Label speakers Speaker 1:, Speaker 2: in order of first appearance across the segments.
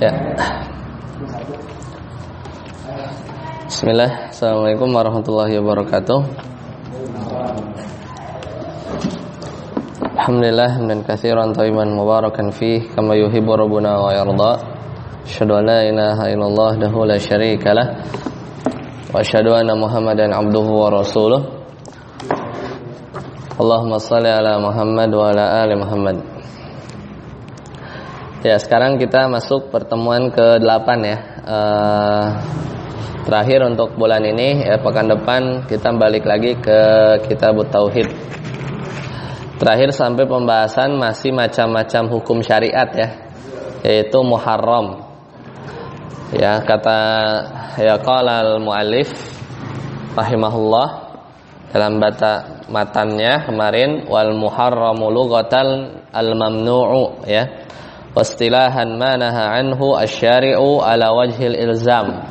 Speaker 1: Ya. Bismillah. Assalamualaikum warahmatullahi wabarakatuh. Alhamdulillah hamdan katsiran thayyiban mubarakan fih kama yuhibbu rabbuna wa yarda. Asyhadu an la ilaha illallah wahdahu la syarika lah wa asyhadu anna Muhammadan abduhu wa rasuluh. Allahumma shalli ala Muhammad wa ala ali Muhammad. Ya, sekarang kita masuk pertemuan ke-8 ya. Terakhir untuk bulan ini ya, pekan depan kita balik lagi ke Kitabut Tauhid. Terakhir sampai pembahasan masih macam-macam hukum syariat ya, yaitu muharram. Ya, kata ya qala al-muallif rahimahullah dalam matannya kemarin, wal muharramu lughatan al-mamnu'u ya. Wastilahan ma naha anhu asy-syari'u ala wajhil ilzam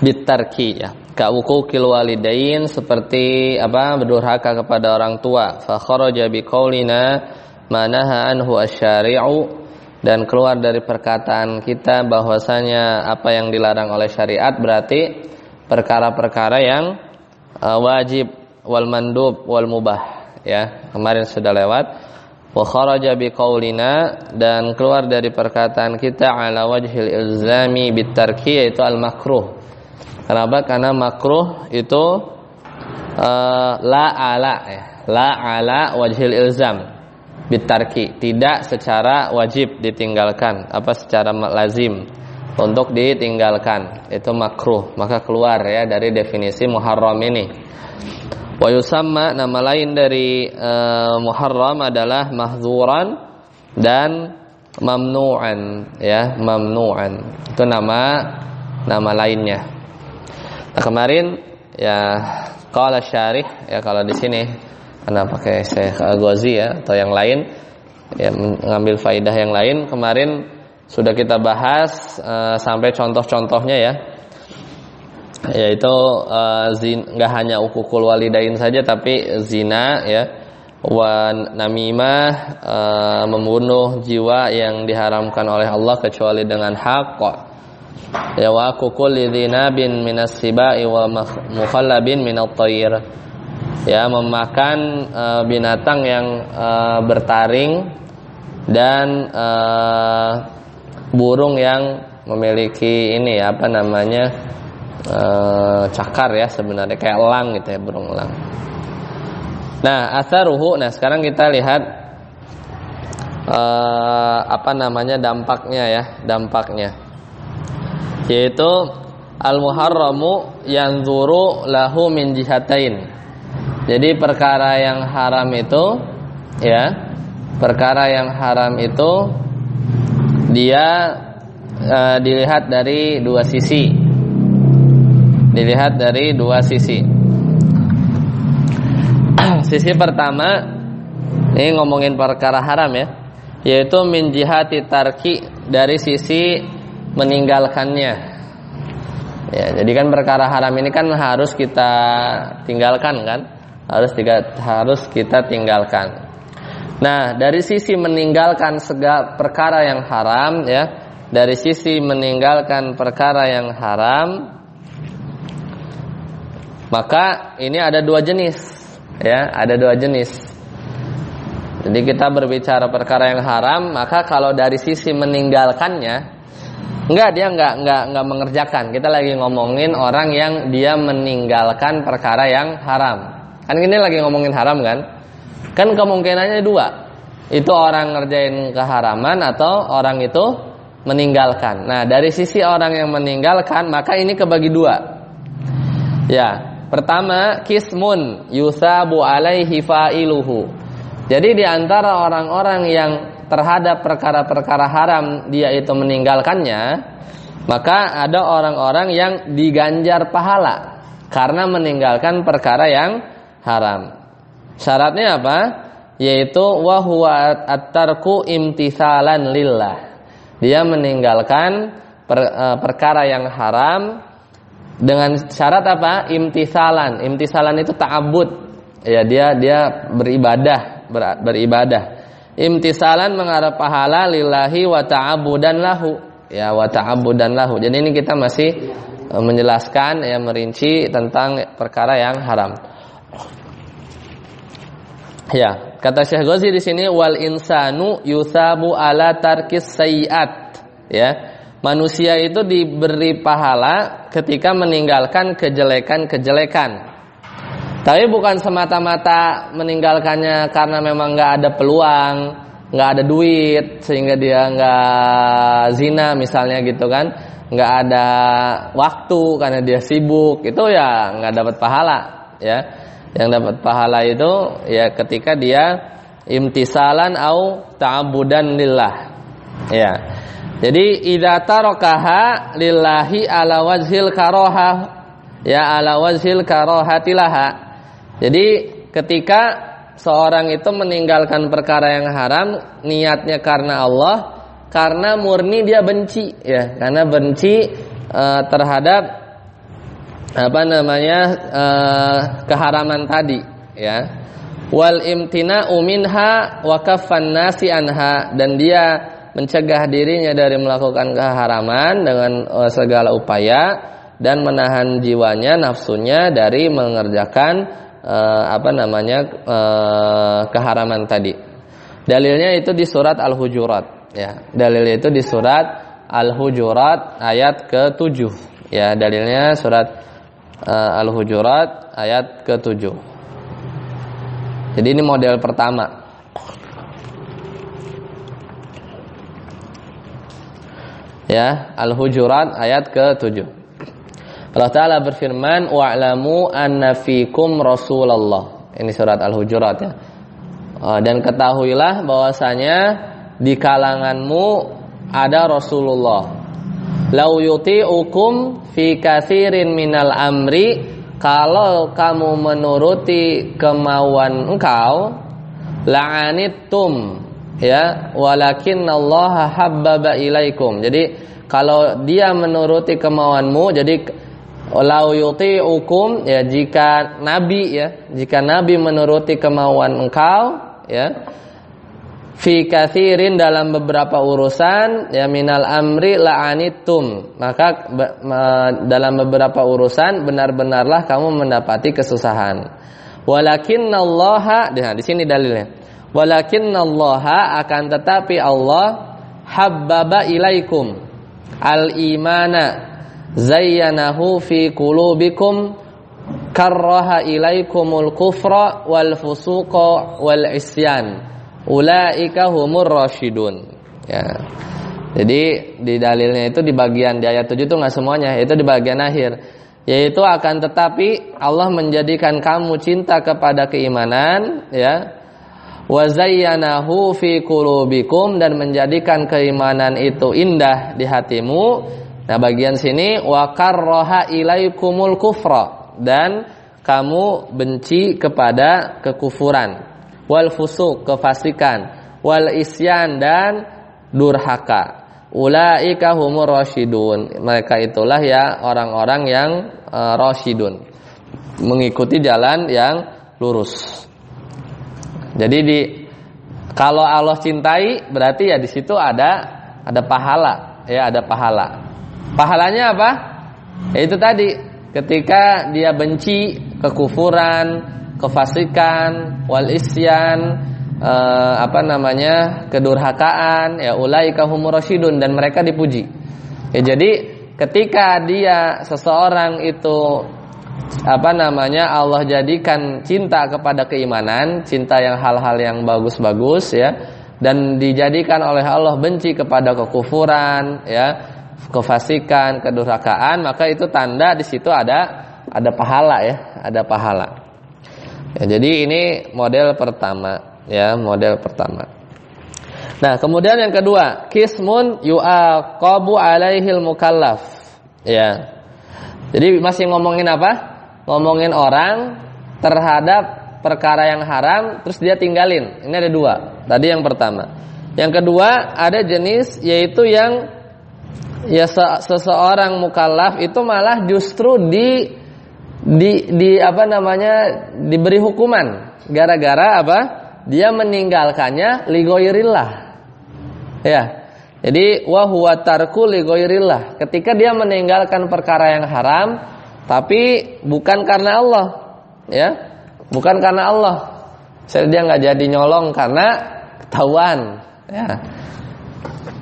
Speaker 1: bitarki ya, ka uquqil walidain, seperti berdurhaka kepada orang tua. Fa kharaja biqaulina ma naha anhu asy-syari'u, dan keluar dari perkataan kita bahwasanya apa yang dilarang oleh syariat berarti perkara-perkara yang wajib, wal mandub wal mubah ya, kemarin sudah lewat. Wa kharaja biqaulina, dan keluar dari perkataan kita ala wajhil ilzami bitarki, yaitu al makruh. Kenapa? Karena makruh itu la ala wajhil ilzam bitarki, tidak secara wajib ditinggalkan, secara lazim untuk ditinggalkan, itu makruh. Maka keluar ya dari definisi muharram ini. Wa yusamma, nama lain dari muharram adalah mahzuran dan mamnu'an ya, mamnu'an itu nama lainnya. Nah, kemarin ya qala syarih ya, kalau di sini karena pakai Syekh Al-Ghazi ya atau yang lain ya, mengambil faidah yang lain, kemarin sudah kita bahas sampai contoh-contohnya ya, yaitu nggak hanya uququl walidain saja, tapi zina ya, wa namimah, membunuh jiwa yang diharamkan oleh Allah kecuali dengan hak ya, wa uququl lidzina bin minas sibai wa mukhallabin minat thair ya, memakan binatang yang bertaring dan burung yang memiliki ini ya, cakar ya, sebenarnya kayak elang gitu ya, burung elang. Nah, atharuhu, nah sekarang kita lihat dampaknya yaitu al-muharramu yanzuru lahu min jihatain. Jadi perkara yang haram itu ya, dia dilihat dari dua sisi. Sisi pertama ini ngomongin perkara haram ya, yaitu min jihati tarki, dari sisi meninggalkannya ya. Jadi kan perkara haram ini kan harus kita tinggalkan kan, harus kita tinggalkan. Nah, dari sisi meninggalkan segala perkara yang haram ya, dari sisi meninggalkan perkara yang haram, maka ini ada dua jenis ya, Jadi kita berbicara perkara yang haram, maka kalau dari sisi meninggalkannya, dia enggak mengerjakan. Kita lagi ngomongin orang yang dia meninggalkan perkara yang haram. Kan ini lagi ngomongin haram kan? Kan kemungkinannya dua. Itu orang ngerjain keharaman atau orang itu meninggalkan. Nah, dari sisi orang yang meninggalkan, maka ini kebagi dua. Ya. Pertama, kismun yusabu alaihi fa'iluhu. Jadi di antara orang-orang yang terhadap perkara-perkara haram dia itu meninggalkannya, maka ada orang-orang yang diganjar pahala karena meninggalkan perkara yang haram. Syaratnya apa? Yaitu wa huwa at-tarku imtithalan lillah. Dia meninggalkan perkara yang haram dengan syarat apa? Imtithalan. Imtithalan itu ta'abbud. Ya, dia beribadah. imtisalan mengharap pahala lillahi wa ta'abudan lahu. Ya, wa ta'abudan lahu. Jadi ini kita masih menjelaskan ya, merinci tentang perkara yang haram. Ya, kata Syekh Ghazi di sini wal insanu yusabu ala tarkis sayyi'at. Ya. Manusia itu diberi pahala ketika meninggalkan kejelekan-kejelekan. Tapi bukan semata-mata meninggalkannya karena memang nggak ada peluang, nggak ada duit sehingga dia nggak zina misalnya gitu kan, nggak ada waktu karena dia sibuk, itu ya nggak dapat pahala ya. Yang dapat pahala itu ya ketika dia imtisalan au ta'abudan lillah. Ya. Jadi idza tarakaha lillahi ala wajhil karahah ya ala wajhil karahatilaha. Jadi ketika seorang itu meninggalkan perkara yang haram niatnya karena Allah, karena murni dia benci ya, karena benci terhadap keharaman tadi ya. Wal imtina'u minha wa kaffan nasi anha, dan dia mencegah dirinya dari melakukan keharaman dengan segala upaya dan menahan jiwanya, nafsunya dari mengerjakan keharaman tadi. Dalilnya itu di surat Al-Hujurat ya. Dalilnya itu di surat Al-Hujurat ayat ke-7 ya. Dalilnya surat Al-Hujurat ayat ke-7. Jadi ini model pertama. Ya, Al-Hujurat ayat ke-7. Allah Ta'ala berfirman, wa'lamu anna fikum Rasulullah. Ini surat Al-Hujurat ya. Dan ketahuilah bahwasanya di kalanganmu ada Rasulullah. Lau yuti'ukum fi katsirin minal amri, kalau kamu menuruti kemauan engkau, la'anittum ya, walakinallaha habbaba ilaikum. Jadi kalau dia menuruti kemauanmu, jadi lau yuti'ukum ya, jika nabi menuruti kemauan engkau ya, fi katsirin dalam beberapa urusan ya, minal amri la'anittum, maka dalam beberapa urusan benar-benarlah kamu mendapati kesusahan. Walakinallaha, di sini dalilnya. Walakinallaha, akan tetapi Allah, habbaba ilaikum al-imana zayyanahu fi qulubikum karraha ilaikumul kufra wal fusuqa wal isyan ulaika humur rasyidun ya. Jadi di dalilnya itu di bagian di ayat 7 itu enggak semuanya, itu di bagian akhir, yaitu akan tetapi Allah menjadikan kamu cinta kepada keimanan ya, wa zayyanahu fi qulubikum, dan menjadikan keimanan itu indah di hatimu. Nah, bagian sini wa karraha ilaikumul kufra, dan kamu benci kepada kekufuran, wal fusuq, kefasikan, wal isyan, dan durhaka. Ulaika humur rasyidun, mereka itulah ya orang-orang yang rasyidun, mengikuti jalan yang lurus. Jadi kalau Allah cintai berarti ya di situ ada pahala ya, ada pahala. Pahalanya apa? Ya itu tadi, ketika dia benci kekufuran, kefasikan, wal isyan, kedurhakaan, ya ulaika humur rasyidun, dan mereka dipuji. Ya jadi ketika dia seseorang itu Allah jadikan cinta kepada keimanan, cinta yang hal-hal yang bagus-bagus ya, dan dijadikan oleh Allah benci kepada kekufuran ya, kefasikan, kedurhakaan, maka itu tanda di situ ada pahala ya, ada pahala. Ya, jadi ini model pertama ya, model pertama. Nah, kemudian yang kedua, qismun yu'aqabu alaihil mukallaf. Ya. Jadi masih ngomongin apa? Ngomongin orang terhadap perkara yang haram terus dia tinggalin. Ini ada dua. Tadi yang pertama. Yang kedua, ada jenis yaitu yang ya seseorang mukallaf itu malah justru diberi hukuman gara-gara apa? dia meninggalkannya li ghairillah. Ya. Jadi wa huwa tarku li ghairillah. Ketika dia meninggalkan perkara yang haram tapi bukan karena Allah, ya. Bukan karena Allah. Misalnya dia enggak jadi nyolong karena ketahuan, ya.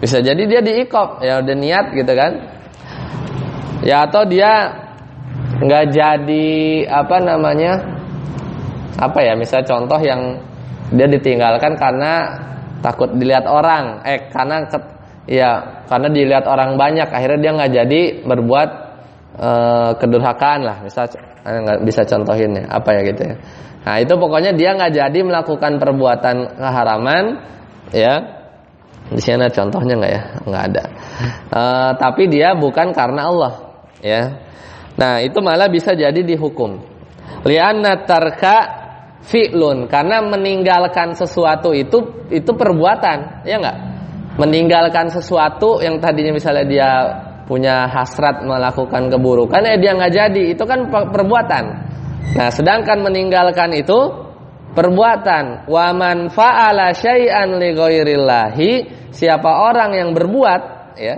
Speaker 1: Bisa jadi dia diiqab, ya udah niat gitu kan. Ya atau dia enggak jadi misal contoh yang dia ditinggalkan karena takut dilihat orang, karena dilihat orang banyak, akhirnya dia nggak jadi berbuat kedurhakaan lah, misal nggak bisa contohin ya, gitu ya. Nah itu pokoknya dia nggak jadi melakukan perbuatan keharaman, ya. Di sini ada contohnya nggak ya? Nggak ada. Tapi dia bukan karena Allah, ya. Nah itu malah bisa jadi dihukum. Li'anna tarka fi'lun, karena meninggalkan sesuatu itu perbuatan, ya enggak? Meninggalkan sesuatu yang tadinya misalnya dia punya hasrat melakukan keburukan, dia enggak jadi, itu kan perbuatan. Nah, sedangkan meninggalkan itu perbuatan. Wa man fa'ala syai'an li ghairillahi, siapa orang yang berbuat, ya.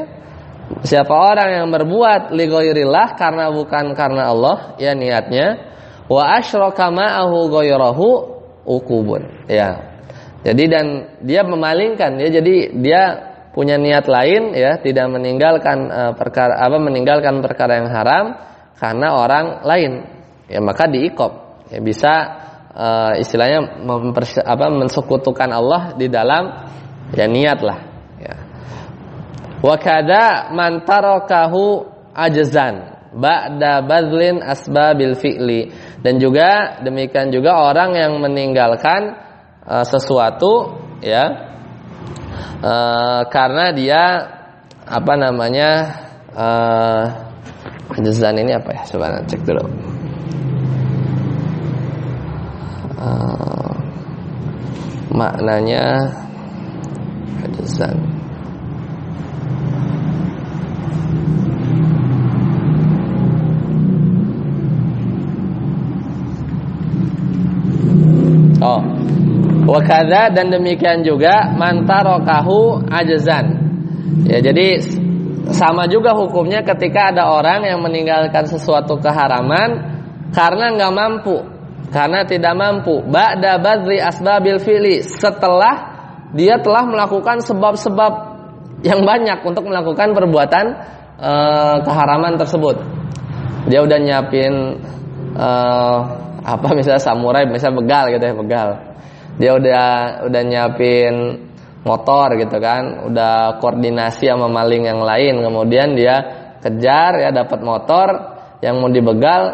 Speaker 1: Siapa orang yang berbuat li ghairillah, karena bukan karena Allah, ya niatnya, wa asyraka ma'ahu ghairahu uqubun, ya. Jadi dan dia memalingkan, ya, jadi dia punya niat lain, ya, tidak meninggalkan meninggalkan perkara yang haram karena orang lain, ya, maka diiqab, ya, bisa istilahnya mensekutukan Allah di dalam, ya, niat lah, ya. Wa kadza man tarakahu ajzan ba'da badlin asbabil fi'li, dan juga demikian juga orang yang meninggalkan sesuatu, ya, karena dia ajzan ini apa ya, coba cek dulu. Maknanya ajzan. Wa kadza, dan demikian juga man tarakahu ajzan. Ya, jadi sama juga hukumnya ketika ada orang yang meninggalkan sesuatu keharaman karena enggak mampu, karena tidak mampu, ba'da badri asbabil fi'li, setelah dia telah melakukan sebab-sebab yang banyak untuk melakukan perbuatan keharaman tersebut. Dia udah nyiapin misalnya samurai, misalnya begal gitu ya, begal. Dia udah nyiapin motor gitu kan, udah koordinasi sama maling yang lain, kemudian dia kejar, ya, dapat motor yang mau dibegal,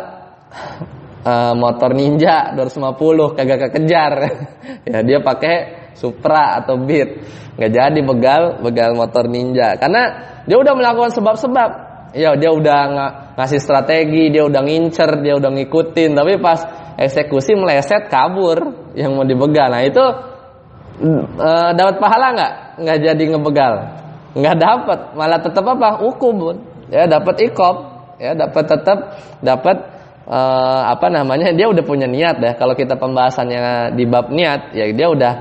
Speaker 1: motor Ninja 250, kagak kekejar. Ya, dia pakai Supra atau Beat, nggak jadi begal motor Ninja, karena dia udah melakukan sebab-sebab. Ya, dia udah ngasih strategi, dia udah ngincer, dia udah ngikutin, tapi pas eksekusi meleset, kabur yang mau dibegal. Nah itu dapat pahala nggak jadi ngebegal? Nggak dapat, malah tetap hukum, ya, dapat iqab, ya, dapat dia udah punya niat ya. Kalau kita pembahasannya di bab niat, ya, dia udah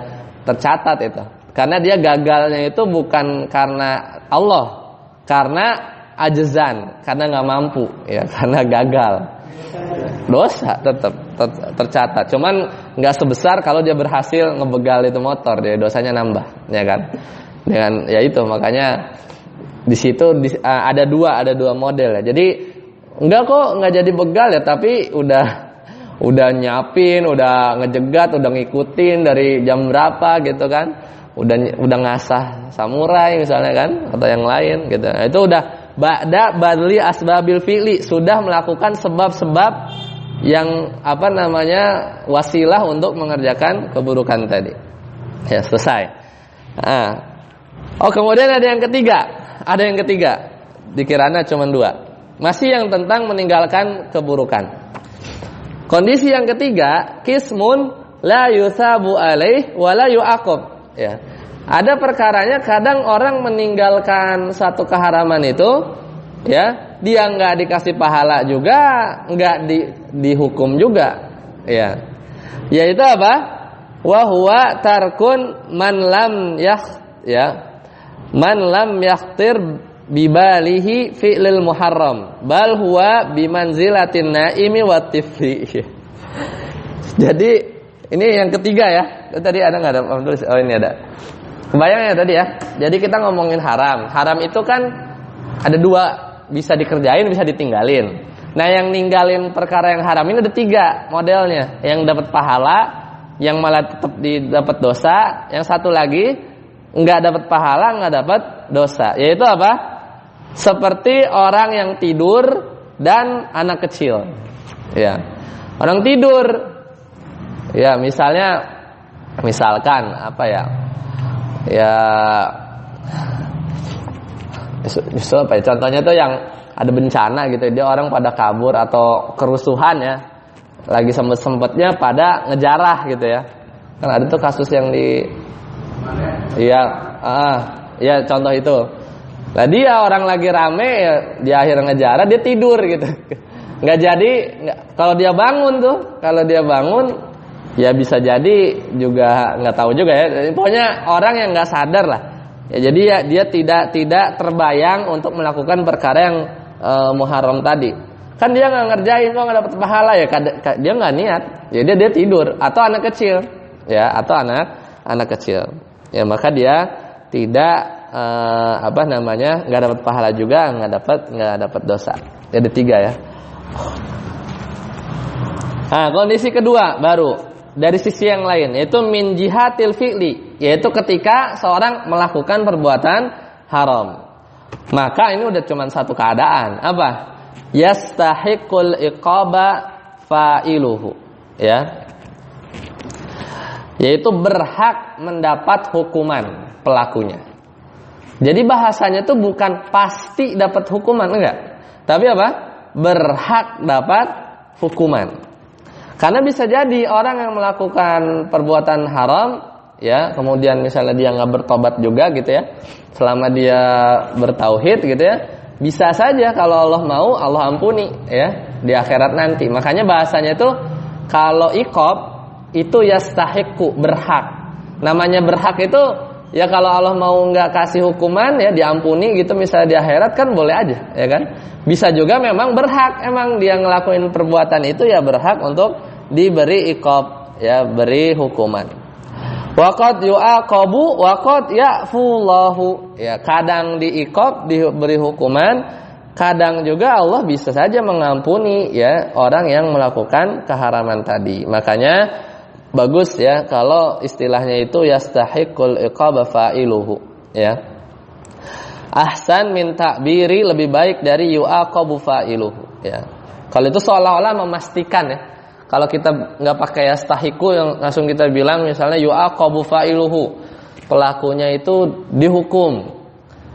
Speaker 1: tercatat itu, karena dia gagalnya itu bukan karena Allah, karena ajzan, karena nggak mampu, ya, karena gagal. Dosa tetap tercatat, cuman nggak sebesar kalau dia berhasil ngebegal itu motor, dia dosanya nambah, ya kan? Dengan, ya, itu makanya di situ ada dua model, ya. Jadi nggak jadi begal, ya, tapi udah nyiapin, udah ngejegat, udah ngikutin dari jam berapa gitu kan, udah ngasah samurai misalnya kan, atau yang lain gitu. Nah, itu udah ba'da badli asbabil fi'li, sudah melakukan sebab-sebab yang wasilah untuk mengerjakan keburukan tadi. Ya, selesai. Kemudian ada yang ketiga. Dikiranya cuma 2. Masih yang tentang meninggalkan keburukan. Kondisi yang ketiga, qismun la yusabu alaih wa la yu'aqab. Ya. Ada perkaranya kadang orang meninggalkan satu keharaman itu, ya, dia nggak dikasih pahala juga, nggak dihukum juga, ya. Yaitu apa? wa huwa tarkun man lam man lam yakhtir bibalihi fi'lil muharram bal huwa bimanzilatin naimi wa tifli. Jadi ini yang ketiga ya. Tadi ada enggak ada? Oh ini ada. Kebayang ya tadi ya. Jadi kita ngomongin haram. Haram itu kan ada dua, bisa dikerjain, bisa ditinggalin. Nah, yang ninggalin perkara yang haram ini ada tiga modelnya. Yang dapat pahala, yang malah tetap dapat dosa, yang satu lagi enggak dapat pahala, enggak dapat dosa. Yaitu apa? Seperti orang yang tidur dan anak kecil. Ya. Orang tidur. Ya, misalkan apa ya? Ya justru apa ya? Contohnya tuh yang ada bencana gitu, dia orang pada kabur atau kerusuhan ya, lagi sempet-sempetnya pada ngejarah gitu ya. Kan ada tuh kasus yang ya contoh itu. Lah dia orang lagi rame ya, di akhir ngejarah dia tidur gitu. Nggak jadi, kalau dia bangun ya bisa jadi juga nggak tahu juga ya. Pokoknya orang yang nggak sadar lah. Ya, jadi ya dia tidak terbayang untuk melakukan perkara yang muharram tadi. Kan dia nggak ngerjain, kok nggak dapat pahala ya. Dia nggak niat. Jadi dia tidur atau anak kecil, ya atau anak kecil. Ya maka dia tidak nggak dapat pahala juga, nggak dapat dosa. Ada tiga ya. Nah kondisi kedua baru dari sisi yang lain, yaitu min jihatil fi'li, yaitu ketika seorang melakukan perbuatan haram. Maka ini udah cuma satu keadaan, apa? Yastahiqul iqaba fa'iluhu, ya. Yaitu berhak mendapat hukuman pelakunya. Jadi bahasanya itu bukan pasti dapat hukuman, enggak. Tapi apa? Berhak dapat hukuman. Karena bisa jadi orang yang melakukan perbuatan haram, ya, kemudian misalnya dia nggak bertobat juga gitu ya, selama dia bertauhid gitu ya, bisa saja kalau Allah mau Allah ampuni ya di akhirat nanti. Makanya bahasanya itu kalau iqab itu yastahiqu, berhak. Namanya berhak itu ya kalau Allah mau nggak kasih hukuman ya diampuni gitu misalnya di akhirat kan boleh aja ya kan. Bisa juga memang berhak, emang dia ngelakuin perbuatan itu ya berhak untuk diberi iqab, ya beri hukuman. Waqad yu'aqabu waqad ya'fullahu, ya kadang diiqab, diberi hukuman, kadang juga Allah bisa saja mengampuni ya orang yang melakukan keharaman tadi. Makanya bagus ya kalau istilahnya itu yastahiqul iqaba fa'iluhu, ya. Ahsan min ta'biri, lebih baik dari yu'aqabu fa'iluhu, ya. Kalau itu seolah-olah memastikan ya. Kalau kita nggak pakai yastahiqu yang langsung kita bilang misalnya yu'aqabu fa'iluhu, pelakunya itu dihukum.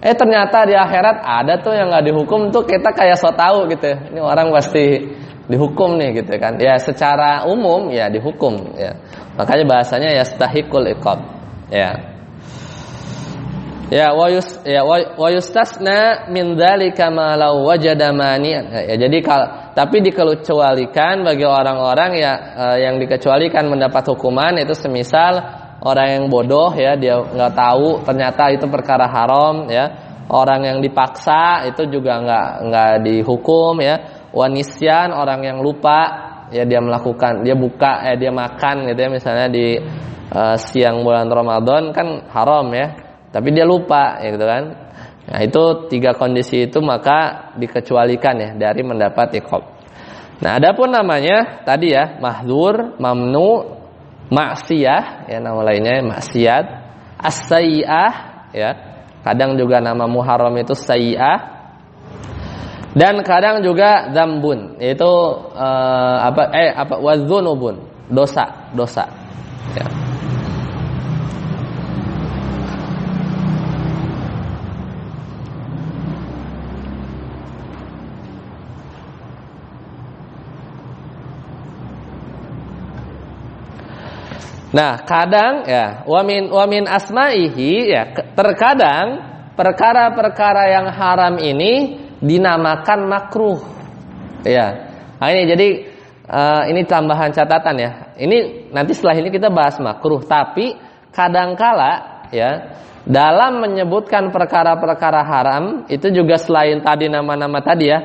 Speaker 1: Ternyata di akhirat ada tuh yang nggak dihukum, tuh kita kayak so tahu gitu. Ini orang pasti dihukum nih gitu kan. Ya secara umum ya dihukum ya. Makanya bahasanya yastahiqul iqab. Ya. Ya wa yustasna min dzalika ma law wajada mani'an. Ya jadi tapi dikecualikan bagi orang-orang ya yang dikecualikan mendapat hukuman itu semisal orang yang bodoh ya, dia enggak tahu ternyata itu perkara haram ya. Orang yang dipaksa itu juga enggak dihukum ya. Wa nisyan, orang yang lupa ya, dia melakukan, dia makan gitu ya misalnya di siang bulan Ramadan kan haram ya. Tapi dia lupa ya gitu kan. Nah, itu tiga kondisi itu maka dikecualikan ya dari mendapat iqab. Nah, adapun namanya tadi ya mahdzur, mamnu, maksiyah ya, nama lainnya maksiat, as-sayyi'ah ya. Kadang juga nama muharram itu sayyi'ah. Dan kadang juga dzambun, yaitu wadzunubun, dosa ya. Nah, kadang ya wamin asma'ihi ya, terkadang perkara-perkara yang haram ini dinamakan makruh. Ya. Nah, ini jadi ini tambahan catatan ya. Ini nanti setelah ini kita bahas makruh, tapi kadangkala ya dalam menyebutkan perkara-perkara haram itu juga selain tadi nama-nama tadi ya,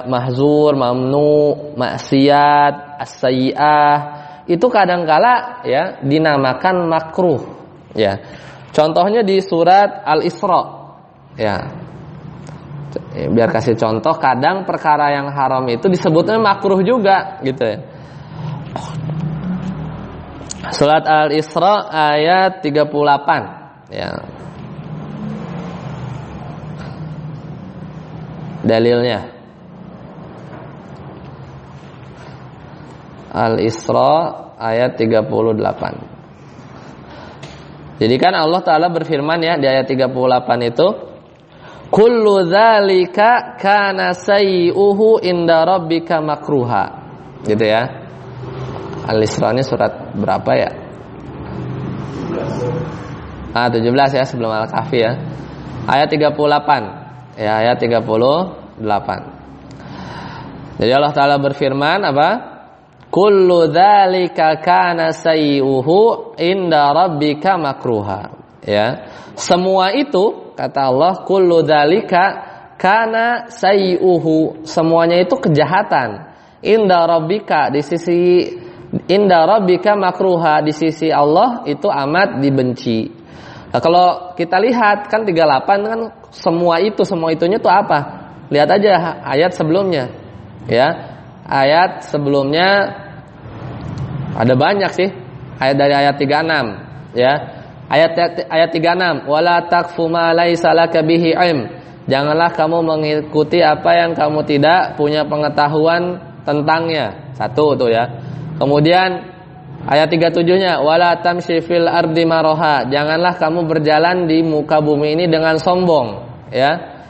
Speaker 1: mahzur, mamnu, maksiat, as-sayyi'ah, itu kadangkala ya dinamakan makruh ya. Contohnya di surat Al-Isra ya. Biar kasih contoh, kadang perkara yang haram itu disebutnya makruh juga gitu ya. Surat Al-Isra ayat 38 ya. Dalilnya Al-Isra ayat 38. Jadi kan Allah Ta'ala berfirman ya di ayat 38 itu, kullu dzalika kana sayyi'uhu inda rabbika makruha. Gitu ya. Al-Isra ini surat berapa ya? 17 ya, sebelum Al-Kahfi ya. Ayat 38. Ya, ayat 38. Jadi Allah Ta'ala berfirman apa? Kullu dzalika kana sayyi'uhu inda rabbika makruha. Ya. Semua itu kata Allah, kullu dzalika kana sayyi'uhu, semuanya itu kejahatan. Inda rabbika, di sisi inda rabbika makruha, di sisi Allah itu amat dibenci. Nah, kalau kita lihat kan 38 kan semua itunya itu apa? Lihat aja ayat sebelumnya. Ya. Ayat sebelumnya ada banyak sih. Ayat dari ayat 36, ya. Ayat 36, wala taqfu ma laisa laka bihi ilm. Janganlah kamu mengikuti apa yang kamu tidak punya pengetahuan tentangnya. Satu tuh ya. Kemudian ayat 37-nya, wala tamshi fil ardi maraha. Janganlah kamu berjalan di muka bumi ini dengan sombong, ya.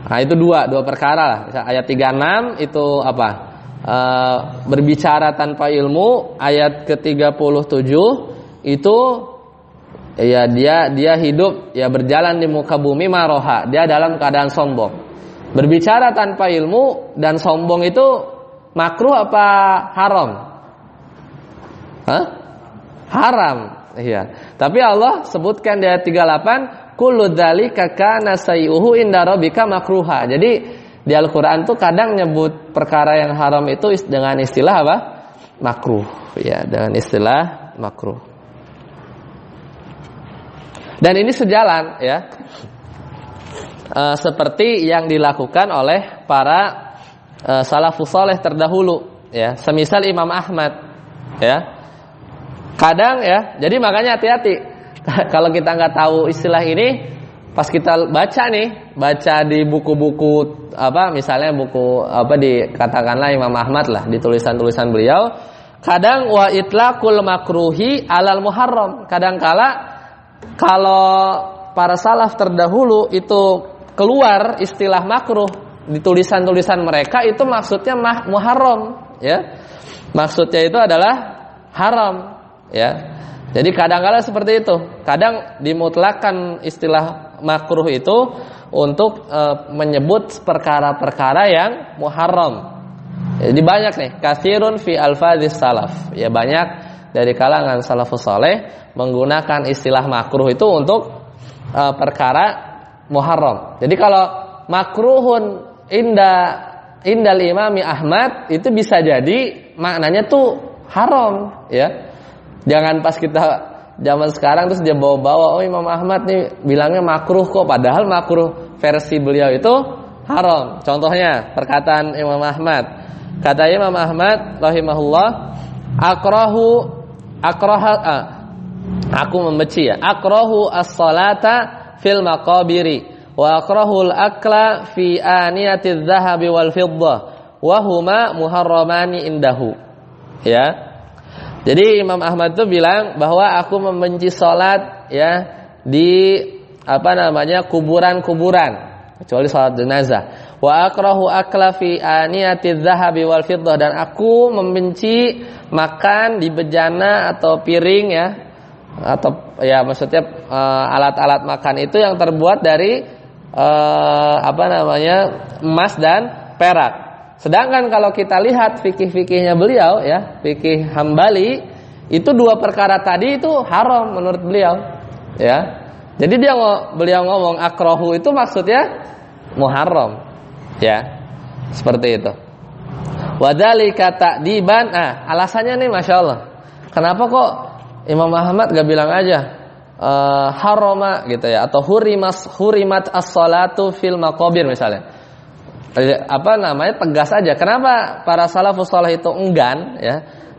Speaker 1: Nah, itu dua perkara lah. Ayat 36 itu apa? Berbicara tanpa ilmu. Ayat ke-37 itu ya dia hidup ya berjalan di muka bumi maroha, dia dalam keadaan sombong. Berbicara tanpa ilmu dan sombong itu makruh apa haram? Hah? Haram. Iya. Tapi Allah sebutkan di ayat 38, kullu dzalika kana sayyi'uhu inda rabbika makruha. Jadi di Al-Qur'an tuh kadang nyebut perkara yang haram itu dengan istilah apa? Makruh. Ya, dengan istilah makruh. Dan ini sejalan ya, seperti yang dilakukan oleh para salafus saleh terdahulu ya, semisal Imam Ahmad ya. Kadang ya, jadi makanya hati-hati kalau kita nggak tahu istilah ini, pas kita baca di buku-buku apa, misalnya buku apa dikatakanlah Imam Ahmad lah, di tulisan-tulisan beliau, kadang wa itlaqul makruhi alal muharram, kadangkala kalau para salaf terdahulu itu keluar istilah makruh di tulisan-tulisan mereka, itu maksudnya muharram ya. Maksudnya itu adalah haram ya. Jadi kadang-kala seperti itu. Kadang dimutlakan istilah makruh itu untuk menyebut perkara-perkara yang muharram. Jadi banyak nih, katsirun fi alfadhis salaf. Ya, banyak dari kalangan salafus saleh menggunakan istilah makruh itu untuk perkara muharram. Jadi kalau makruhun indal Imami Ahmad itu bisa jadi maknanya tuh haram ya. Jangan pas kita zaman sekarang terus dia bawa-bawa, oh Imam Ahmad nih bilangnya makruh kok, padahal makruh versi beliau itu haram. Contohnya perkataan Imam Ahmad. Kata Imam Ahmad rahimahullah, aku membenci ya, akrahu as-salata fil maqabiri wa akrahul akla fi aniyatiz zahabi wal fiddah wa huma muharramani indahu. Ya. Jadi Imam Ahmad itu bilang bahwa aku membenci salat ya di kuburan-kuburan, kecuali salat jenazah. Wa akrahu akla fi aniyatiz zahabi wal fiddah, dan aku membenci makan di bejana atau piring ya, atau ya maksudnya alat-alat makan itu yang terbuat dari emas dan perak Sedangkan kalau kita lihat fikih-fikihnya beliau ya, fikih Hambali, itu dua perkara tadi itu haram menurut beliau. Ya. Jadi beliau ngomong akrahu itu maksudnya muharram. Ya. Seperti itu. Wadzalika ta'diban. Alasannya nih Masya Allah. Kenapa kok Imam Ahmad gak bilang aja harama gitu ya, atau hurimat as-salatu fil maqabir misalnya. Tegas aja. Kenapa para salafus saleh itu enggan ya?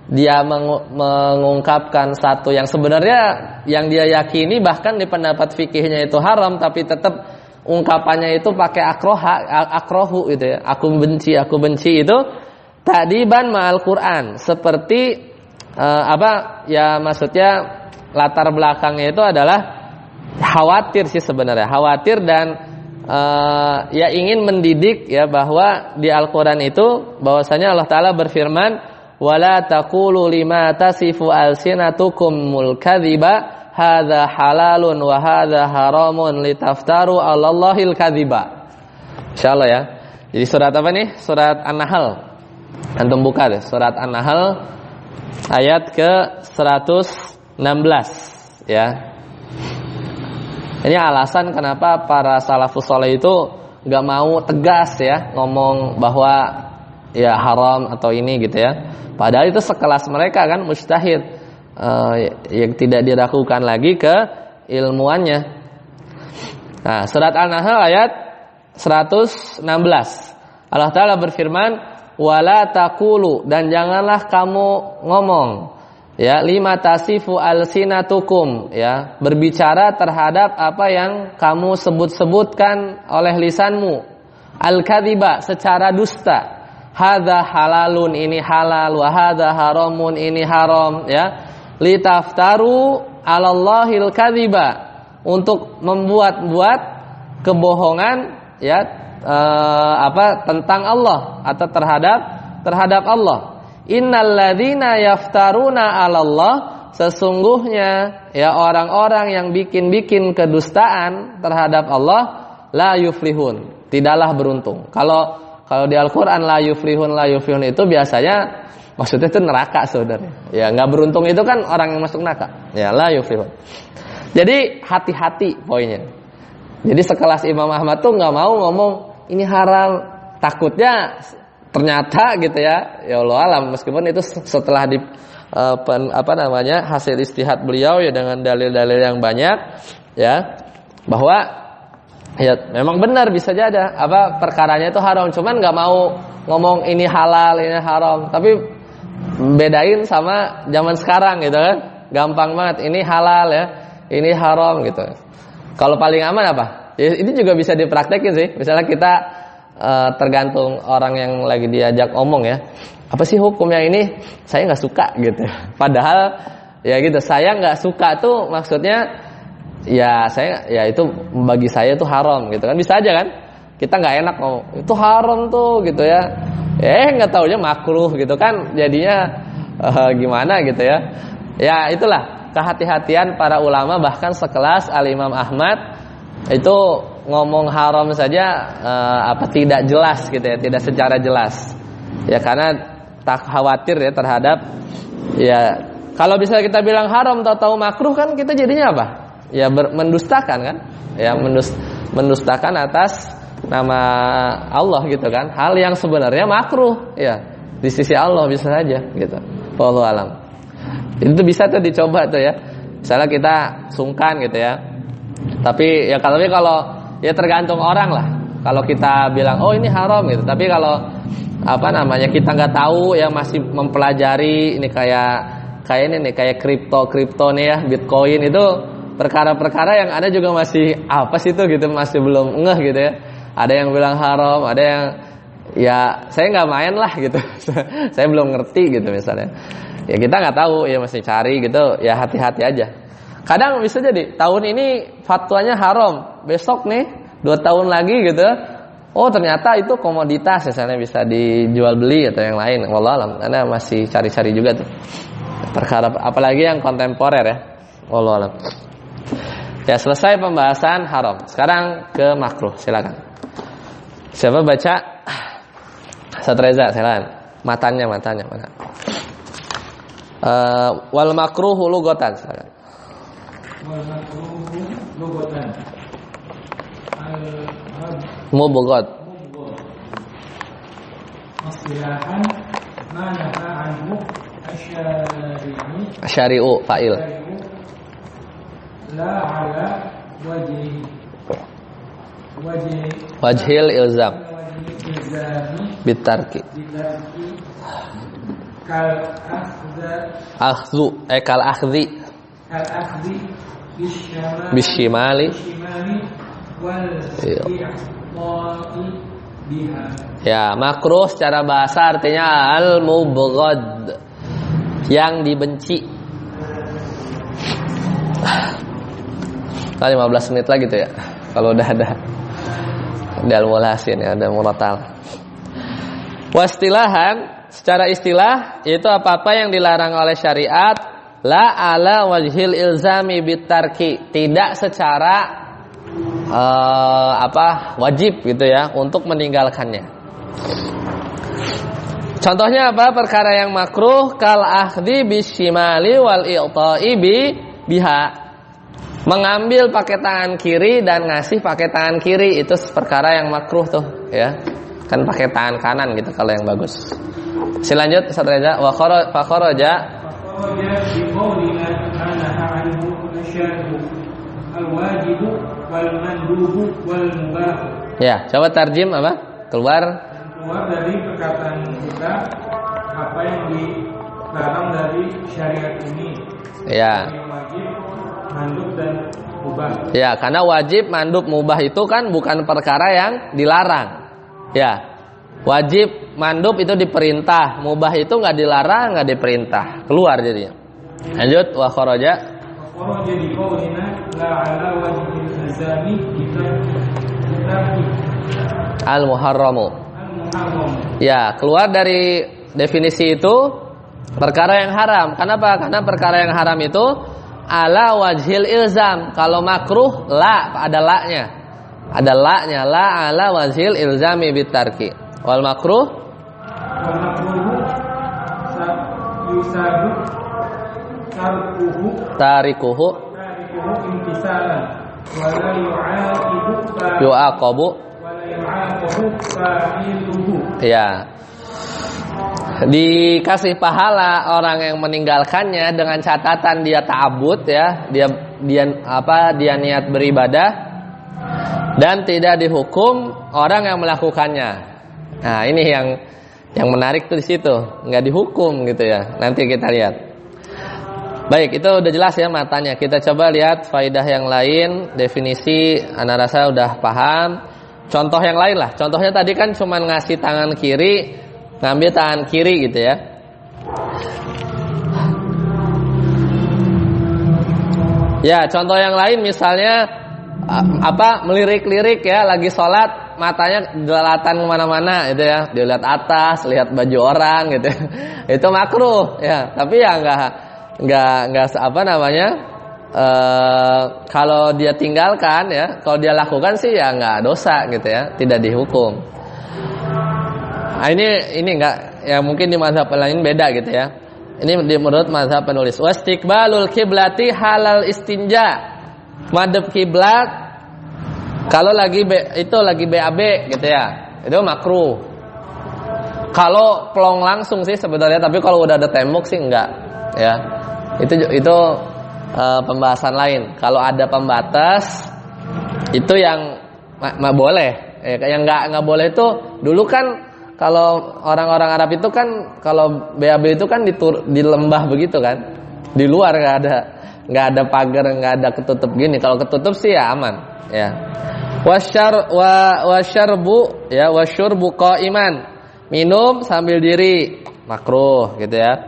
Speaker 1: Dia mengungkapkan satu yang sebenarnya yang dia yakini bahkan di pendapat fikihnya itu haram, tapi tetap ungkapannya itu pakai akrohu gitu ya. Aku benci itu ta'diban ma'al Quran. Seperti maksudnya latar belakangnya itu adalah khawatir sih sebenarnya. Khawatir dan ingin mendidik ya, bahwa di Al-Quran itu bahwasanya Allah Ta'ala berfirman, wala taqulu lima tasifu alsinatukumul kadhiba hadza halalun wa hadza haramun litaftaru 'alallahil kadhiba. Insyaallah ya. Jadi surat apa nih? Surat An-Nahl. Antum buka deh, surat An-Nahl ayat ke-116 ya. Ini alasan kenapa para salafus saleh itu enggak mau tegas ya ngomong bahwa ya haram atau ini gitu ya. Padahal itu sekelas mereka kan mujtahid yang tidak diragukan lagi ke ilmuannya. Nah, surat An-Nahl ayat 116. Allah Ta'ala berfirman, wala taqulu, dan janganlah kamu ngomong ya, lima tasifu alsinatukum ya, berbicara terhadap apa yang kamu sebut-sebutkan oleh lisanmu, al-kadhiba, secara dusta. Hadza halalun, ini halal, wa hadza haramun, ini haram ya. Litaftaru 'alallahil kadhiba, untuk membuat-buat kebohongan ya, tentang Allah atau terhadap Allah. Innal ladzina yaftaruna 'alallah, sesungguhnya ya orang-orang yang bikin kedustaan terhadap Allah, la yuflihun, tidaklah beruntung. Kalau di Al-Qur'an la yuflihun itu biasanya maksudnya itu neraka saudara. Ya, enggak beruntung itu kan orang yang masuk neraka. Ya, la yuflihun. Jadi hati-hati poinnya. Jadi sekelas Imam Ahmad tuh enggak mau ngomong ini haram, takutnya ternyata gitu ya. Ya Allah alam, meskipun itu setelah hasil istihad beliau ya dengan dalil-dalil yang banyak ya, bahwa ya memang benar bisa jadi perkaranya itu haram, cuman nggak mau ngomong ini halal ini haram, tapi bedain sama zaman sekarang gitu kan, gampang banget ini halal ya ini haram gitu. Kalau paling aman apa? Ya, ini juga bisa dipraktekin sih. Misalnya kita tergantung orang yang lagi diajak omong ya, apa sih hukumnya ini, saya nggak suka gitu. Padahal ya gitu, saya nggak suka tuh maksudnya ya itu bagi saya itu haram gitu kan, bisa aja kan, kita nggak enak ngomong itu haram tuh gitu ya, nggak taunya makruh gitu kan, jadinya gimana gitu ya. Ya itulah kehati-hatian para ulama, bahkan sekelas Al-Imam Ahmad itu ngomong haram saja tidak jelas gitu ya, tidak secara jelas ya, karena tak khawatir ya terhadap ya, kalau bisa kita bilang haram tahu makruh kan kita jadinya apa? Ya mendustakan kan, ya mendustakan atas nama Allah gitu kan, hal yang sebenarnya makruh ya di sisi Allah bisa saja gitu. Wallahu alam. Itu bisa tuh dicoba tuh ya, misalnya kita sungkan gitu ya, tapi kalau ya tergantung orang lah. Kalau kita bilang oh ini haram gitu, tapi kalau kita nggak tahu ya, masih mempelajari ini kayak kripto nih ya, Bitcoin itu perkara-perkara yang ada juga masih apa sih itu gitu, masih belum ngeh gitu ya. Ada yang bilang haram, ada yang ya saya nggak main lah gitu. Saya belum ngerti gitu misalnya. Ya kita nggak tahu ya, masih cari gitu ya, hati-hati aja. Kadang bisa jadi tahun ini fatwanya haram, besok nih 2 tahun lagi gitu, oh ternyata itu komoditas misalnya bisa dijual beli atau yang lain. Wallahu alam, Anda masih cari-cari juga tuh perkara, apalagi yang kontemporer ya. Wallahu alam. Ya, selesai pembahasan haram. Sekarang ke makruh, silakan. Siapa baca? Ustaz Reza, silakan. Matanya mana? Wal makruhu lughatan, silakan.
Speaker 2: Wal makruhu lughatan.
Speaker 1: Mubghad.
Speaker 2: Istilahan ma naha anhu
Speaker 1: asyari'u fa'il.
Speaker 2: La ala
Speaker 1: wajhil ilzam bitarki kal akhdhi bisyimali wal ya, makruh secara bahasa artinya al-mubghad, yang dibenci. 15 menit lagi tuh ya, kalau udah ada al-mulasin ya, ada muratal. Wastilahan, secara istilah itu apa-apa yang dilarang oleh syariat, la ala wajhil ilzami bitarki, tidak secara wajib gitu ya untuk meninggalkannya. Contohnya apa? Perkara yang makruh kal akhdhi bisyimali wal i'ta'i biha, mengambil pakai tangan kiri dan ngasih pakai tangan kiri, itu perkara yang makruh tuh ya. Kan pakai tangan kanan gitu kalau yang bagus. Selanjut Ustaz Reza, wa kharaja bi qawlina anaha anhu asyadu al-wajibu wal mandubu wal mubah. Ya, coba tarjim apa? Keluar dari perkataan kita apa yang dilarang dari syariat ini. Ya. Yang wajib, mandub dan mubah. Ya, karena wajib, mandub, mubah itu kan bukan perkara yang dilarang. Ya. Wajib, mandub itu diperintah, mubah itu enggak dilarang, enggak diperintah. Keluar jadinya. Lanjut, wa kharaja di qaulina la ala wajhil azami kita al-muharramu. Ya, keluar dari definisi itu perkara yang haram. Kenapa? Karena perkara yang haram itu ala wajhil ilzam. Kalau makruh la, ada la-nya. Ada la-nya, la ala wajhil ilzami bitarki. Wal makruh yusabu tarikuhu intisalan wala yu'aqabu ya, dikasih pahala orang yang meninggalkannya dengan catatan dia ta'abbud ya, dia niat beribadah dan tidak dihukum orang yang melakukannya. Nah, ini yang menarik tuh di situ, nggak dihukum gitu ya. Nanti kita lihat. Baik, itu udah jelas ya matanya. Kita coba lihat faidah yang lain, definisi ana rasa udah paham. Contoh yang lain lah. Contohnya tadi kan cuma ngasih tangan kiri, ngambil tangan kiri gitu ya. Ya, contoh yang lain misalnya melirik-lirik ya, lagi sholat matanya delatan kemana-mana gitu ya, dia lihat atas, lihat baju orang gitu. Itu makruh ya, tapi ya nggak kalau dia tinggalkan ya, kalau dia lakukan sih ya nggak dosa gitu ya, tidak dihukum. Nah, ini nggak ya, mungkin di mazhab lain beda gitu ya. Ini menurut mazhab penulis. Wastiqbalul kiblati halal istinja. Madhab kiblat kalau lagi BAB gitu ya, itu makruh. Kalau plong langsung sih sebenarnya, tapi kalau udah ada tembok sih enggak ya. Itu pembahasan lain. Kalau ada pembatas itu yang boleh. Yang enggak boleh itu dulu kan, kalau orang-orang Arab itu kan kalau BAB itu kan di lembah begitu kan. Di luar enggak ada pagar, enggak ada ketutup gini. Kalau ketutup sih ya aman ya. Wasyarbu ya, wasyurbu qaiman, minum sambil diri makruh gitu ya.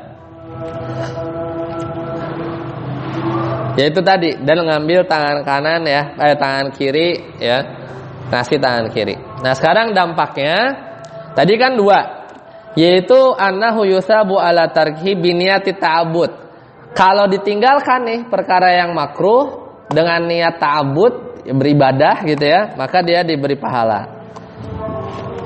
Speaker 1: Ya itu tadi, dan ngambil tangan kanan ya, tangan kiri ya, ngasih tangan kiri. Nah, sekarang dampaknya tadi kan dua, yaitu annahu yusabu ala tarki biniyati ta'abbud. Kalau ditinggalkan nih perkara yang makruh dengan niat ta'abbud, beribadah gitu ya, maka dia diberi pahala.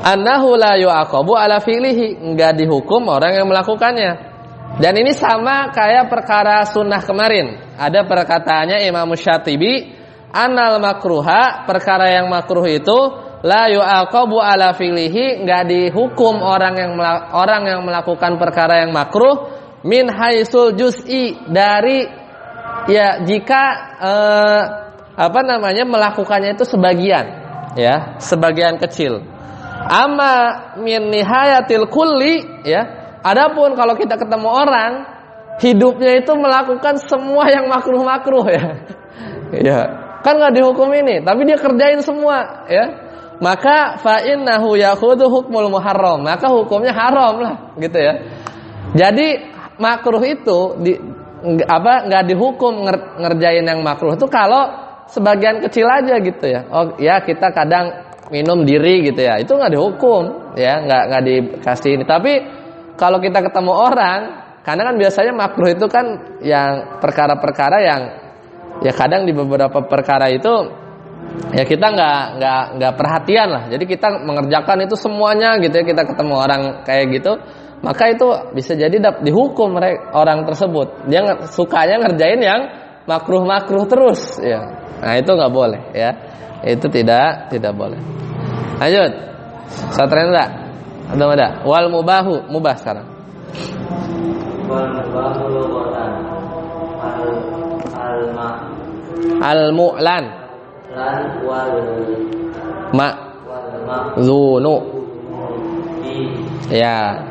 Speaker 1: Annahu la yu'aqabu ala fi'lihi, enggak dihukum orang yang melakukannya. Dan ini sama kayak perkara sunnah kemarin. Ada perkataannya Imam Syatibi, annal makruha, perkara yang makruh itu la yu'aqabu ala fi'lihi, enggak dihukum orang yang melakukan perkara yang makruh min haisul juz'i, dari ya jika melakukannya itu sebagian, ya, sebagian kecil. Amma min nihayatil kulli, ya. Adapun kalau kita ketemu orang hidupnya itu melakukan semua yang makruh-makruh, ya. Ya, kan enggak dihukum ini, tapi dia kerjain semua, ya. Maka fa innahu yakhudhu hukmul muharram, maka hukumnya haram lah, gitu ya. Jadi makruh itu enggak dihukum ngerjain yang makruh itu kalau sebagian kecil aja, gitu ya. Oh, ya kita kadang minum diri, gitu ya. Itu enggak dihukum, ya, enggak dikasih ini. Tapi kalau kita ketemu orang, karena kan biasanya makruh itu kan yang perkara-perkara yang ya kadang di beberapa perkara itu ya kita nggak perhatian lah. Jadi kita mengerjakan itu semuanya, gitu ya. Kita ketemu orang kayak gitu, maka itu bisa jadi dihukum orang tersebut. Dia sukanya ngerjain yang makruh-makruh terus, ya. Nah itu nggak boleh, ya. Itu tidak boleh. Lanjut, Satrendra. Ada. Wal mubahu, mubah sekarang.
Speaker 3: Wal mubahu lughatan
Speaker 1: al-mu'lan
Speaker 3: lan wal
Speaker 1: zunu, ya,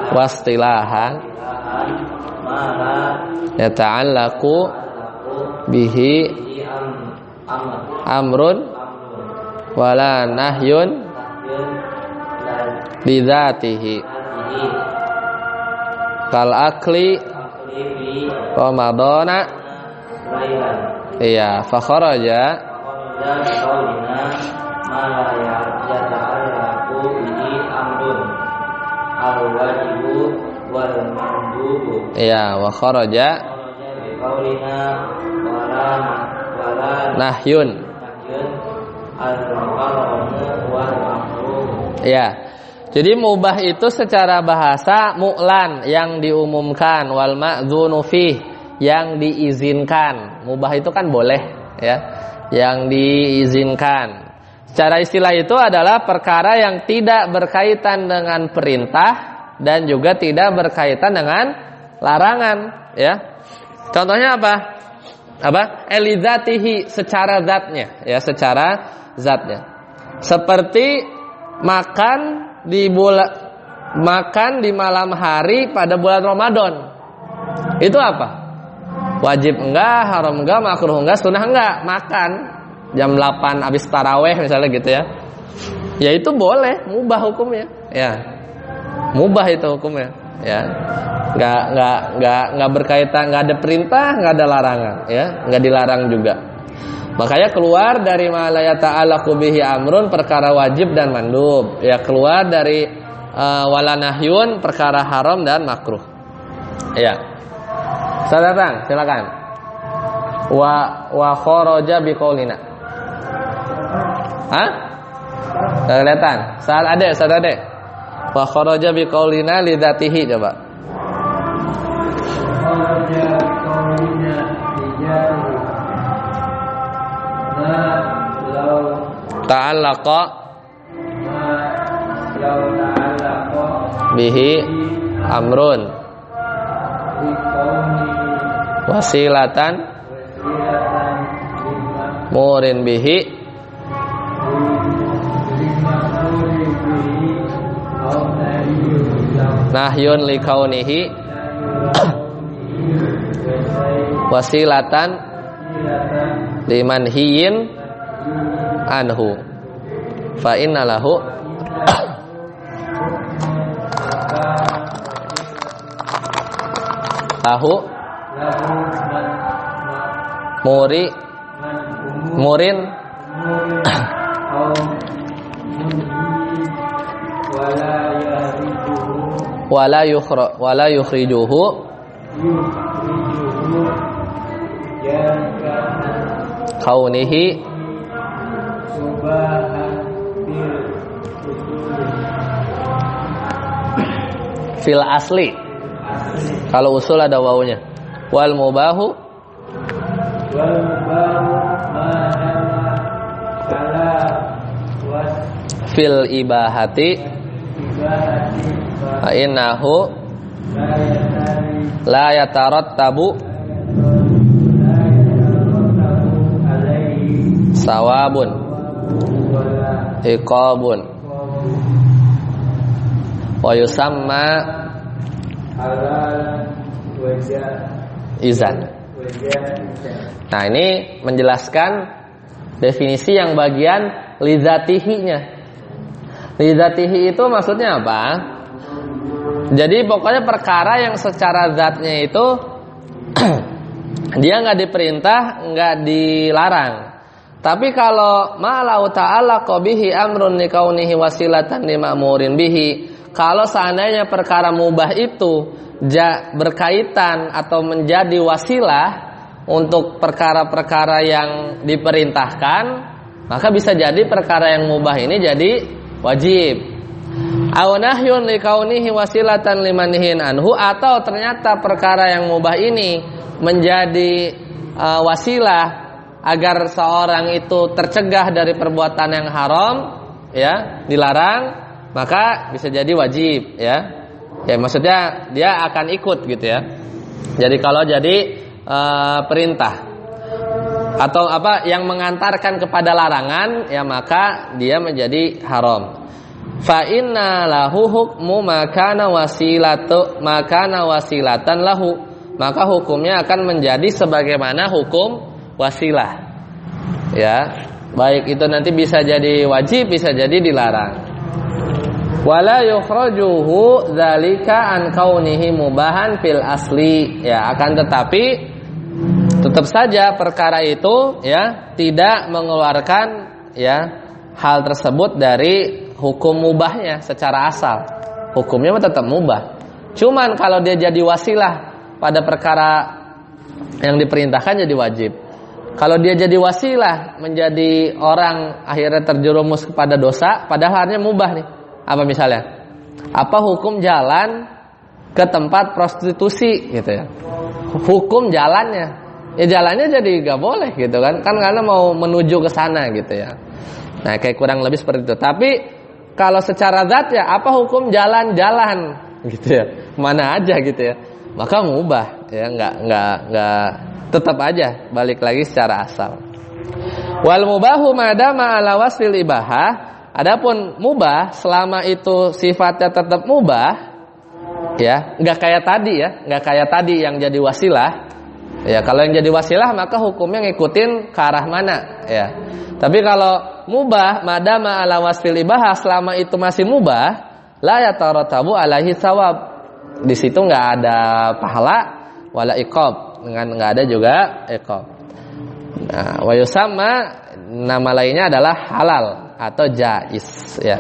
Speaker 1: wastilahan yata'allaqu bihi amrun wala nahyun bidzatihi kal akli Ramadana, iya, fa kharaja iya, wa kharaja nahyun, iya. Jadi mubah itu secara bahasa mu'lan, yang diumumkan, wal ma'dzunu fih, yang diizinkan. Mubah itu kan boleh, ya, yang diizinkan. Secara istilah itu adalah perkara yang tidak berkaitan dengan perintah dan juga tidak berkaitan dengan larangan, ya. Contohnya apa? Elizatihi, secara zatnya, ya, secara zatnya. Seperti makan di malam hari pada bulan Ramadan. Itu apa? Wajib enggak, haram enggak, makruh enggak, sunnah enggak? Makan jam 8 habis taraweh misalnya, gitu ya. Ya itu boleh, mubah hukumnya, ya. Mubah itu hukumnya, ya. Enggak berkaitan, enggak ada perintah, enggak ada larangan, ya. Enggak dilarang juga. Makanya keluar dari ma la yata'allaqu bihi amrun, perkara wajib dan mandub. Ya, keluar dari wala nahyun, perkara haram dan makruh. Ya. Saudara, silakan. Wa kharaja biqaulina. Hah? Enggak kelihatan. Ustaz Ade. Wa kharaja biqaulina li dzatihi, coba.
Speaker 2: Kharaja biqaulina li dzatihi.
Speaker 1: Ta'allaqa bihi amrun wasilatan murin bihi nahyun likaunihi wasilatan liman hiyin anhu fa inna lahu murin wala yukhrijuhu kaunihi Fil asli. Kalau usul ada wawunya. Wal mubahu
Speaker 2: wal mubahu ma kala was
Speaker 1: fil ibahati
Speaker 2: ibahati
Speaker 1: fa innahu la yatarattabu
Speaker 2: alaihi
Speaker 1: sawabun
Speaker 2: wala
Speaker 1: iqabun wa yusamma
Speaker 2: halal wajah
Speaker 1: izan.
Speaker 2: wajah.
Speaker 1: Nah, ini menjelaskan definisi yang bagian lidzatihi-nya. Lidzatihi itu maksudnya apa? Jadi pokoknya perkara yang secara zatnya itu dia nggak diperintah, nggak dilarang. Tapi kalau ma'lau ta'ala qabihi amrun likaunihi wasilatan lima'murin bihi, kalau seandainya perkara mubah itu berkaitan atau menjadi wasilah untuk perkara-perkara yang diperintahkan, maka bisa jadi perkara yang mubah ini jadi wajib. Aw nahyun likaunihi wasilatan limanihin anhu, atau ternyata perkara yang mubah ini menjadi wasilah agar seorang itu tercegah dari perbuatan yang haram, ya, dilarang, maka bisa jadi wajib, ya. Ya, maksudnya dia akan ikut gitu ya. Jadi kalau jadi perintah atau apa yang mengantarkan kepada larangan, ya maka dia menjadi haram. Fa inna lahu hukmu makana wasilatan lahu, maka hukumnya akan menjadi sebagaimana hukum wasilah. Ya, baik itu nanti bisa jadi wajib, bisa jadi dilarang. Wala yukhrajuhu dzalika an kaunihi mubahan fil asli. Ya, akan tetapi tetap saja perkara itu ya tidak mengeluarkan ya hal tersebut dari hukum mubahnya secara asal. Hukumnya tetap mubah. Cuman kalau dia jadi wasilah pada perkara yang diperintahkan jadi wajib. Kalau dia jadi wasilah menjadi orang akhirnya terjerumus kepada dosa, padahal hanya mubah nih. Apa misalnya? Apa hukum jalan ke tempat prostitusi gitu ya? Hukum jalannya, ya jalannya jadi gak boleh gitu kan? Kan karena mau menuju ke sana gitu ya. Nah, kayak kurang lebih seperti itu. Tapi kalau secara zat ya, apa hukum jalan-jalan gitu ya? Mana aja gitu ya? Maka mubah ya, nggak tetap aja balik lagi secara asal. Wal mubahu madama ala wasfil ibahah. Adapun mubah selama itu sifatnya tetap mubah, ya nggak kayak tadi yang jadi wasilah. Ya kalau yang jadi wasilah maka hukumnya ngikutin ke arah mana, ya. Tapi kalau mubah madama ala wasfil ibahah, selama itu masih mubah, la yatarattabu alaihi thawab. Di situ nggak ada pahala wala iqab, nggak ada juga iqab. Nah, wa yusamma, nama lainnya adalah halal atau jais, ya.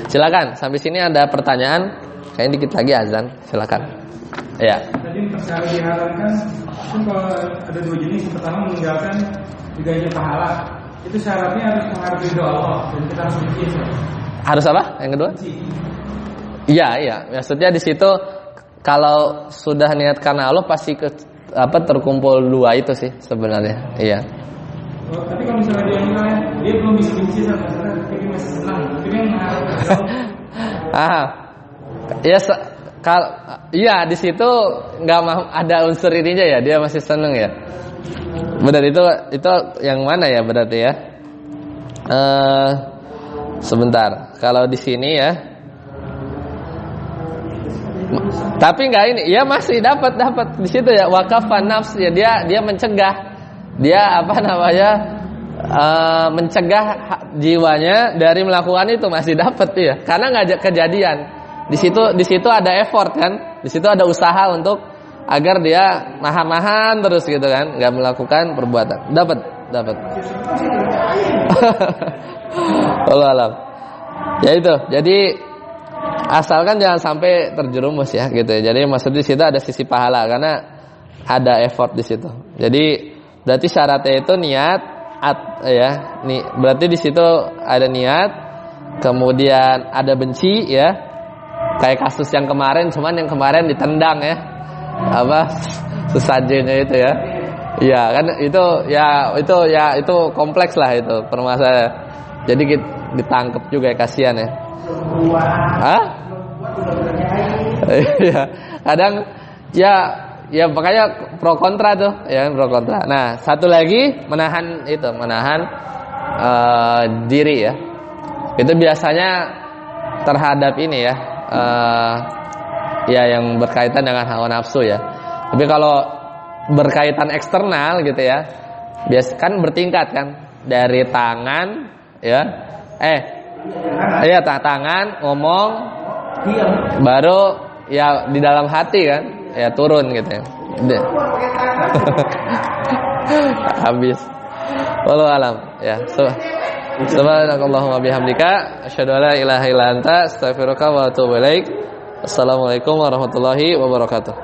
Speaker 1: Silakan, sampai sini ada pertanyaan? Kayaknya dikit lagi azan. Silakan. Ya.
Speaker 4: Tadi perkara diharamkan itu kalau ada dua jenis. Pertama meninggalkan diganya pahala. Itu syaratnya harus menghargai ridho Allah dan kita harus benci.
Speaker 1: Harus apa? Yang kedua? Iya. Maksudnya di situ kalau sudah niat karena Allah pasti terkumpul dua itu sih sebenarnya. Iya.
Speaker 4: Tapi kalau misalnya dia belum bisa benci sama saya, tapi dia masih senang. Tapi dia
Speaker 1: iya di situ nggak ada unsur ininya ya, dia masih seneng ya. Benar, itu yang mana ya berarti ya? Sebentar, kalau di sini ya. Tapi nggak ini, ya masih dapat di situ ya, wakafan nafs ya, dia mencegah. Dia mencegah jiwanya dari melakukan itu, masih dapat ya, karena nggak kejadian. Di situ ada effort kan, di situ ada usaha untuk agar dia nahan terus gitu kan, nggak melakukan perbuatan. Dapat. Allah alam. Ya itu, jadi asalkan jangan sampai terjerumus ya gitu ya. Jadi maksud di situ ada sisi pahala karena ada effort di situ. Jadi berarti syaratnya itu niat, ya. Berarti di situ ada niat, kemudian ada benci ya. Kayak kasus yang kemarin, cuman yang kemarin ditendang ya. Apa sesajennya itu ya. Iya kan itu kompleks lah itu permasalahan. Jadi ditangkap juga ya, kasihan ya. Hah? Iya. Kadang ya makanya pro kontra tuh, ya pro kontra. Nah, satu lagi menahan diri ya. Itu biasanya terhadap ini ya. Ya yang berkaitan dengan hawa nafsu ya. Tapi kalau berkaitan eksternal gitu ya, kan bertingkat kan, dari tangan ya, tangan ngomong, baru ya di dalam hati kan, ya turun gitu ya. Habis. Wallahu alam ya. Subhanakallahumma bihamdika asyhadu an la ilaha illa anta astaghfiruka wa atubu ilaik. Assalamualaikum warahmatullahi wabarakatuh.